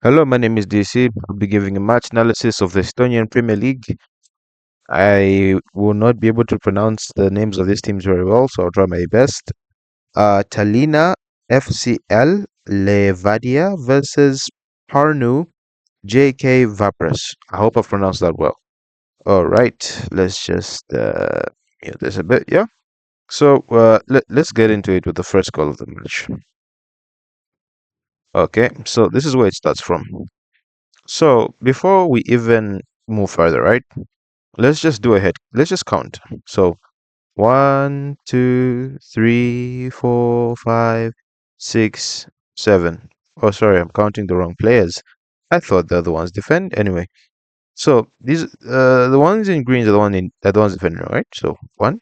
Hello, my name is DC. I'll be giving a match analysis of the Estonian Premier League. I will not be able to pronounce the names of these teams very well, so I'll try my best. Tallinna FCL Levadia versus Parnu JK Vaprus. I hope I've pronounced that well. All right, let's just mute this a bit. Yeah. So let's get into it with the first goal of the match. Okay, so this is where it starts from. So before we even move further, right? Let's just do a head. Let's just count. So 1, 2, 3, 4, 5, 6, 7. Oh, sorry, I'm counting the wrong players. I thought the other ones defend. Anyway, so these the ones in green are the ones defending, right? So 1,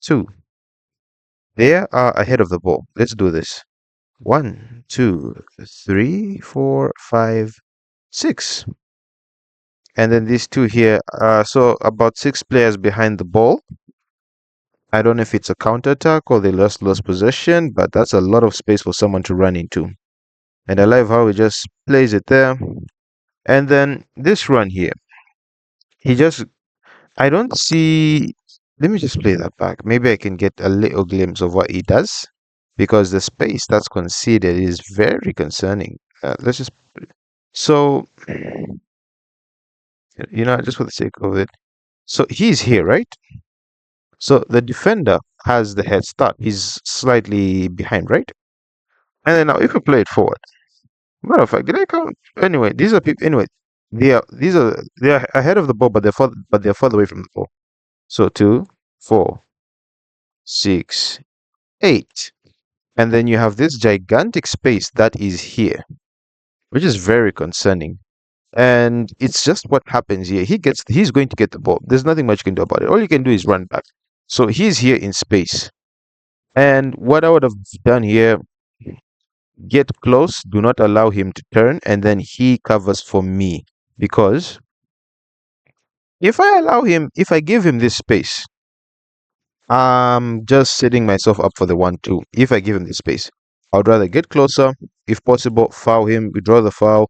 2. They are ahead of the ball. Let's do this. 1, 2, 3, 4, 5, 6. And then these two here, so about 6 players behind the ball. I don't know if it's a counterattack or they lost possession, but that's a lot of space for someone to run into. And I love how he just plays it there. And then this run here, he just, I don't see, let me just play that back. Maybe I can get a little glimpse of what he does because the space that's conceded is very concerning. Let's just, so, just for the sake of it. So he's here, right? So the defender has the head start. He's slightly behind, right? And then now if we play it forward, matter of fact, did I count? Anyway, these are people. Anyway, they are ahead of the ball, but they're further away from the ball. So 2, 4, 6, 8, and then you have this gigantic space that is here, which is very concerning. And it's just what happens here. He's going to get the ball. There's nothing much you can do about it. All you can do is run back. So he's here in space. And what I would have done here, get close, do not allow him to turn, and then he covers for me. Because if I give him this space, I'm just setting myself up for the 1-2. If I give him this space, I would rather get closer, if possible, foul him, withdraw the foul.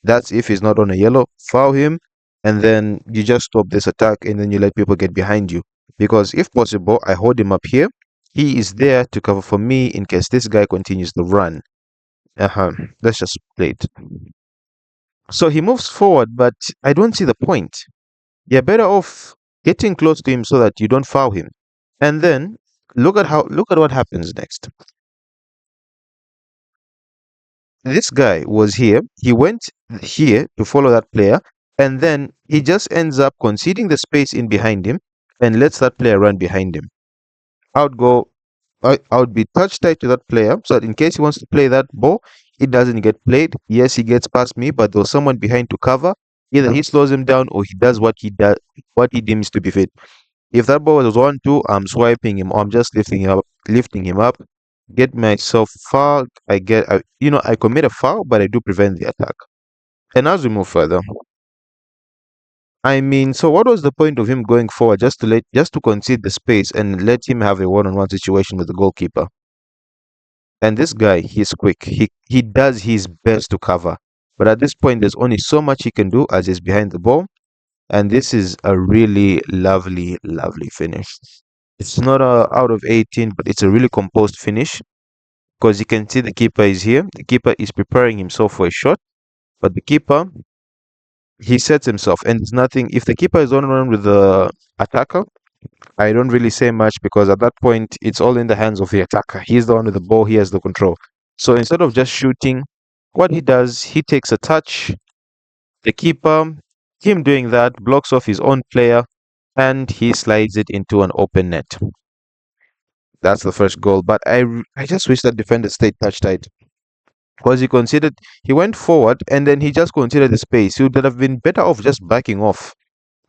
That's if he's not on a yellow, foul him, and then you just stop this attack and then you let people get behind you. Because if possible, I hold him up here. He is there to cover for me in case this guy continues the run. Let's just play it. So he moves forward, but I don't see the point. You're better off getting close to him so that you don't foul him. And then look at what happens next. This guy was here. He went here to follow that player, and then he just ends up conceding the space in behind him and lets that player run behind him. I would go. I would be touch tight to that player so that in case he wants to play that ball, it doesn't get played. Yes, he gets past me, but there's someone behind to cover. Either he slows him down or he does what he deems to be fit. If that ball was 1-2, I'm swiping him or I'm just lifting him up, get myself fouled. I commit a foul, but I do prevent the attack. And as we move further, I mean, so what was the point of him going forward just to concede the space and let him have a one-on-one situation with the goalkeeper? And this guy, he's quick. He does his best to cover. But at this point, there's only so much he can do as he's behind the ball. And this is a really lovely, lovely finish. It's not a out of 18, but it's a really composed finish because you can see the keeper is here. The keeper is preparing himself for a shot, but the keeper, he sets himself, and there's nothing. If the keeper is on run with the attacker, I don't really say much because at that point, it's all in the hands of the attacker. He's the one with the ball, he has the control. So instead of just shooting, what he does, he takes a touch. The keeper, him doing that, blocks off his own player and he slides it into an open net. That's the first goal. But I just wish that defender stayed touch tight because he went forward and then he just considered the space. He would have been better off just backing off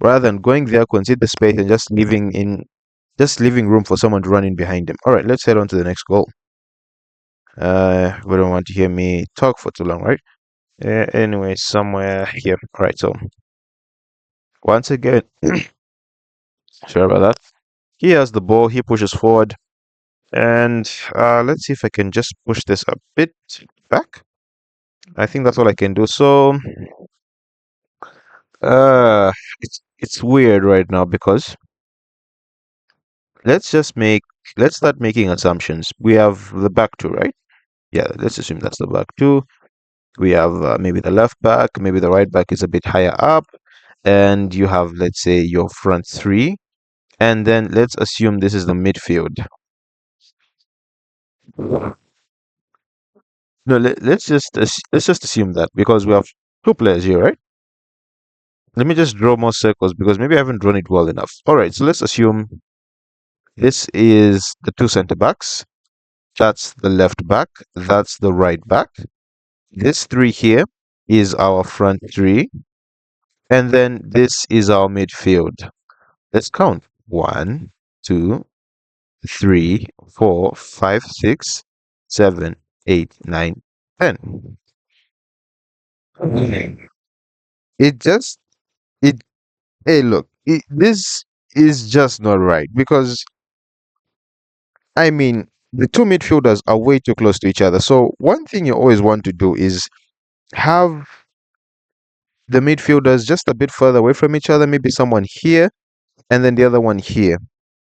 rather than going there, concede the space, and just leaving room for someone to run in behind him. All right, let's head on to the next goal. We don't want to hear me talk for too long, right? Anyway, somewhere here. All right, so once again, sorry about that. He has the ball. He pushes forward. And let's see if I can just push this a bit back. I think that's all I can do. So, uh, it's weird right now because let's just make let's start making assumptions. We have the back two, right? Yeah, let's assume that's the back two. We have maybe the left back, maybe the right back is a bit higher up, and you have, let's say, your front three, and then let's assume this is the midfield. No, let's just assume that because we have two players here, right? Let me just draw more circles because maybe I haven't drawn it well enough. All right, so let's assume this is the two center backs. That's the left back. That's the right back. This three here is our front three. And then this is our midfield. Let's count. 1, 2, 3, 4, 5, 6, 7, 8, 9, 10. It just, it, hey, look, this is just not right because, I mean, the two midfielders are way too close to each other. So, one thing you always want to do is have the midfielders just a bit further away from each other, maybe someone here and then the other one here.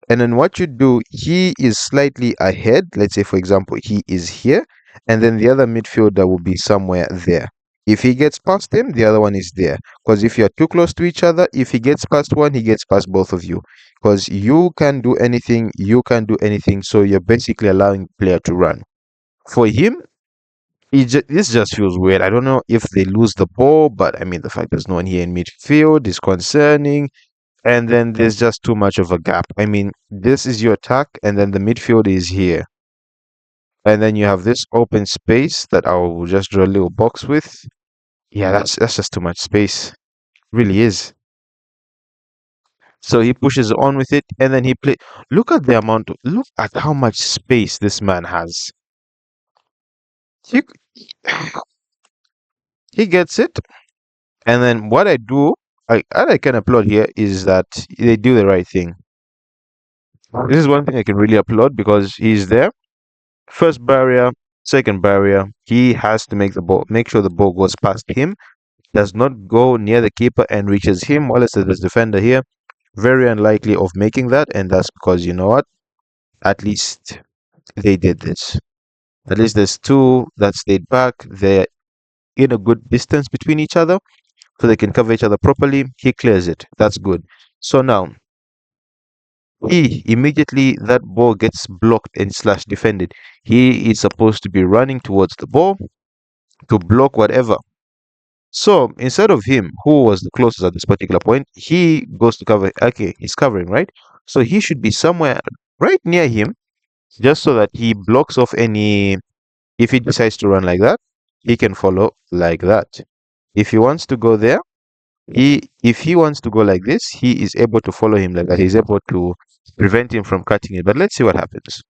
And then what you do, he is slightly ahead. Let's say, for example, he is here, and then the other midfielder will be somewhere there. If he gets past him, the other one is there. Because if you're too close to each other, if he gets past one, he gets past both of you. Because you can do anything, you can do anything. So you're basically allowing the player to run. For him, this just feels weird. I don't know if they lose the ball, but I mean, the fact there's no one here in midfield is concerning. And then there's just too much of a gap. I mean, this is your attack, and then the midfield is here. And then you have this open space that I will just draw a little box with. Yeah, that's just too much space. Really is. So he pushes on with it, and then he play. Look at how much space this man has. He, he gets it, and then what I do, I can applaud here is that they do the right thing. This is one thing I can really applaud because he's there. First barrier, second barrier. He has to make sure the ball goes past him, does not go near the keeper and reaches him. While it's this defender here, very unlikely of making that, and that's because you know what? At least they did this. At least there's two that stayed back. They're in a good distance between each other, so they can cover each other properly. He clears it. That's good. So now he immediately that ball gets blocked and slash defended. He is supposed to be running towards the ball to block whatever. So instead of him, who was the closest at this particular point, he goes to cover. Okay, he's covering, right? So he should be somewhere right near him, just so that he blocks off any. If he decides to run like that, he can follow like that. If he wants to go there, if he wants to go like this, he is able to follow him like that. He's able to prevent him from cutting it. But let's see what happens.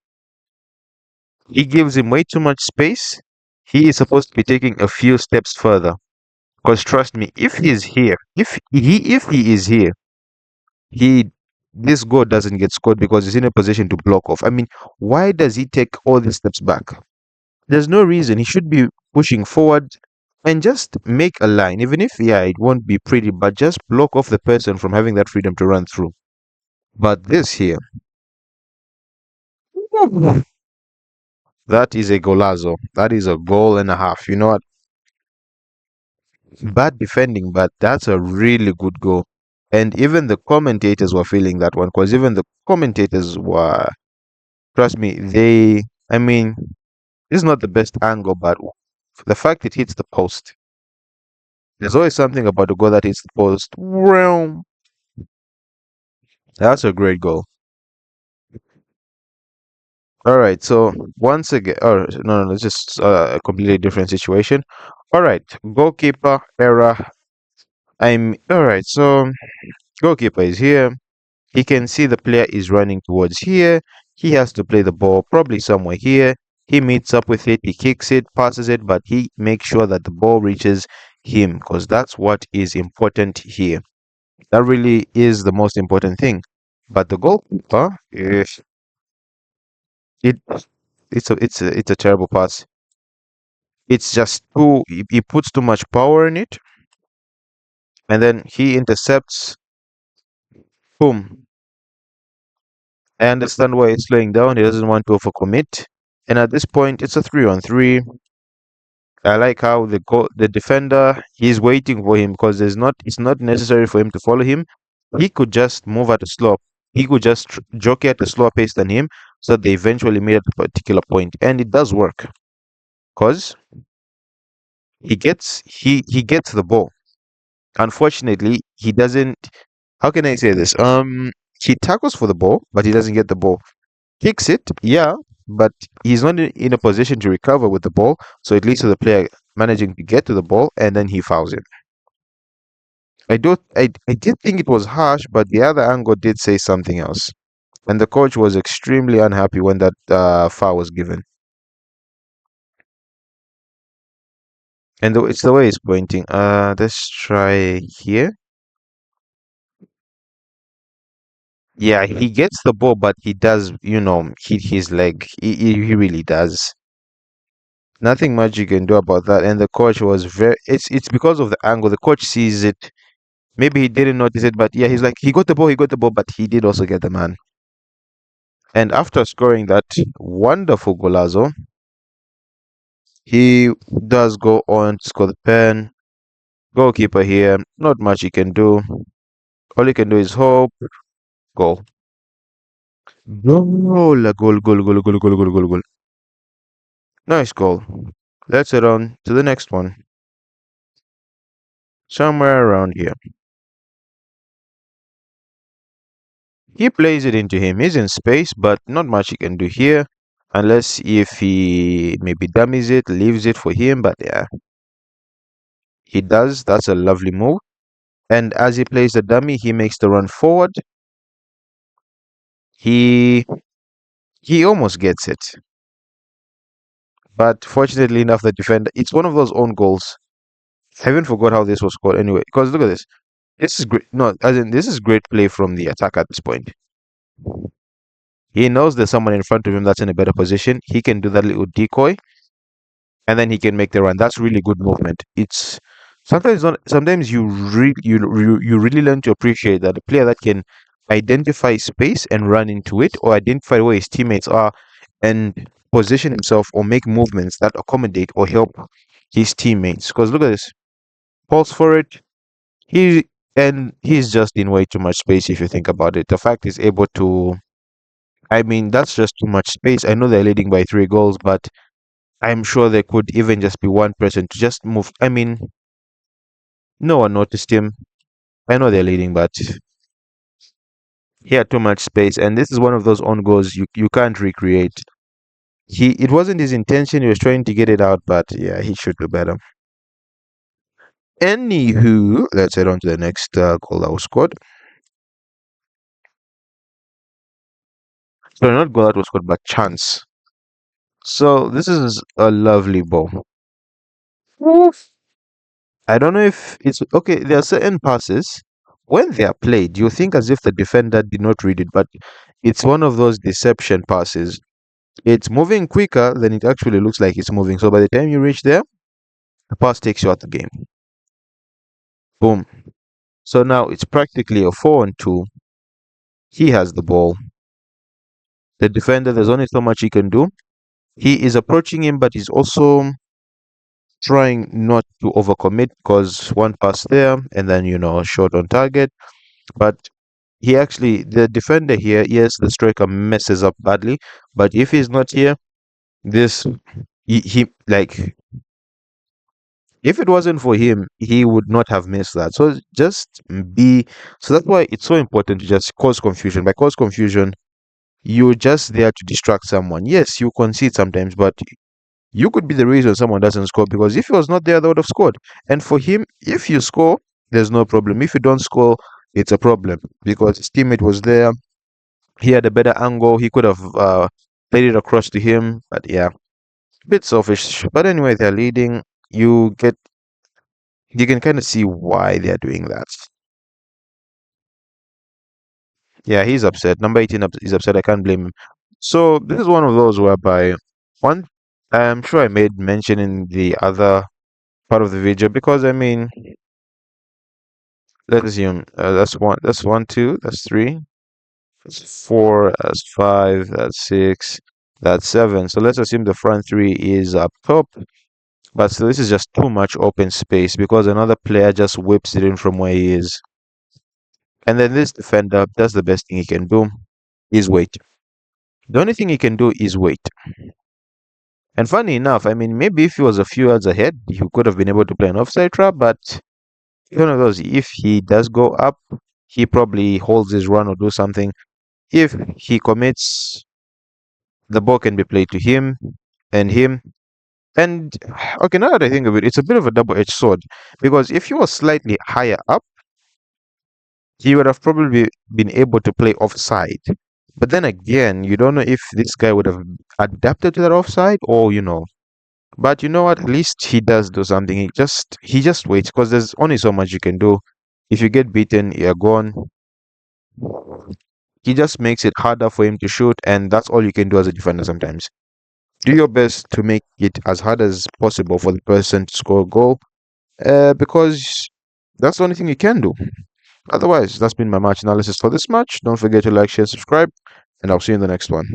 He gives him way too much space. He is supposed to be taking a few steps further. Because trust me, if he is here, if he is here, he this goal doesn't get scored because he's in a position to block off. I mean, why does he take all these steps back? There's no reason. He should be pushing forward and just make a line. Even if it won't be pretty, but just block off the person from having that freedom to run through. But this here, that is a golazo. That is a goal and a half. You know what? Bad defending, but that's a really good goal. And even the commentators were feeling that one because even the commentators were, trust me, I mean, this is not the best angle, but the fact it hits the post, there's always something about the goal that hits the post. Well, that's a great goal. All right, so once again, oh, no, it's just a completely different situation. All right, goalkeeper error. All right, so goalkeeper is here. He can see the player is running towards here. He has to play the ball probably somewhere here. He meets up with it, he kicks it, passes it, but he makes sure that the ball reaches him because that's what is important here. That really is the most important thing. But the goalkeeper, if it it's a terrible pass. It's just too. He puts too much power in it, and then he intercepts. Boom. I understand why he's slowing down. He doesn't want to overcommit. And at this point, it's a 3-on-3. I like how the defender, he's waiting for him because it's not necessary for him to follow him. He could just move at a slow. He could just jockey at a slower pace than him, so that they eventually meet at a particular point, and it does work because he gets the ball. Unfortunately, he doesn't. How can I say this? He tackles for the ball, but he doesn't get the ball. Kicks it, yeah, but he's not in a position to recover with the ball, so it leads to the player managing to get to the ball, and then he fouls it. I did think it was harsh, but the other angle did say something else, and the coach was extremely unhappy when that foul was given. And it's the way he's pointing. Let's try here. Yeah, he gets the ball, but he does, hit his leg. He really does. Nothing much you can do about that. And the coach was very. It's because of the angle. The coach sees it. Maybe he didn't notice it, but yeah, he's like, he got the ball, but he did also get the man. And after scoring that wonderful golazo, he does go on to score the pen. Goalkeeper here, not much he can do. All he can do is hope. Goal. Goal. Nice goal. Let's head on to the next one. Somewhere around here. He plays it into him. He's in space, but not much he can do here. Unless if he maybe dummies it, leaves it for him. But yeah, he does. That's a lovely move. And as he plays the dummy, he makes the run forward. He he almost gets it. But fortunately enough, the defender, it's one of those own goals. I even forgot how this was scored anyway. Because look at this. This is great. No, as in, this is great play from the attacker at this point. He knows there's someone in front of him that's in a better position. He can do that little decoy, and then he can make the run. That's really good movement. It's sometimes not. Sometimes you really learn to appreciate that a player that can identify space and run into it, or identify where his teammates are, and position himself or make movements that accommodate or help his teammates. Because look at this, pulls for it. He he's just in way too much space if you think about it. The fact he's able to. I mean, that's just too much space. I know they're leading by 3 goals, but I'm sure there could even just be one person to just move. I mean, no one noticed him. I know they're leading, but he had too much space, and this is one of those own goals you can't recreate. It wasn't his intention. He was trying to get it out, but yeah, he should do better. Anywho, let's head on to the next goal that was scored. So not goal that was scored, but chance. So this is a lovely ball. Woof. I don't know if it's okay. There are certain passes when they are played, you think as if the defender did not read it, but it's one of those deception passes. It's moving quicker than it actually looks like it's moving. So by the time you reach there, the pass takes you out the game. Boom. So now it's practically a 4-on-2. He has the ball. The defender, there's only so much he can do. He is approaching him, but he's also trying not to overcommit because one pass there and then, shot on target. But the defender here, yes, the striker messes up badly. But if he's not here, this, he like, if it wasn't for him, he would not have missed that. So so that's why it's so important to just cause confusion. By cause confusion, you're just there to distract someone. Yes, you concede sometimes, but you could be the reason someone doesn't score because if he was not there, they would have scored. And for him, if you score, there's no problem. If you don't score, it's a problem because his teammate was there. He had a better angle. He could have played it across to him. But yeah, bit selfish. But anyway, they're leading. You can kind of see why they're doing that. Yeah, he's upset. Number 18 is upset. I can't blame him. So this is one of those whereby one I'm sure I made mention in the other part of the video because I mean, let's assume that's one, two, that's three, that's four, that's five, that's six, that's seven. So let's assume the front three is up top, but still, this is just too much open space because another player just whips it in from where he is. And then this defender, that's the best thing he can do, is wait. The only thing he can do is wait. And funny enough, I mean, maybe if he was a few yards ahead, he could have been able to play an offside trap, but one of those, if he does go up, he probably holds his run or do something. If he commits, the ball can be played to him and him. And okay, now that I think of it, it's a bit of a double-edged sword because if he was slightly higher up, he would have probably been able to play offside. But then again, you don't know if this guy would have adapted to that offside or. But you know what? At least he does do something. He just waits because there's only so much you can do. If you get beaten, you're gone. He just makes it harder for him to shoot, and that's all you can do as a defender sometimes. Do your best to make it as hard as possible for the person to score a goal, because that's the only thing you can do. Otherwise, that's been my match analysis for this match. Don't forget to like, share, subscribe, and I'll see you in the next one.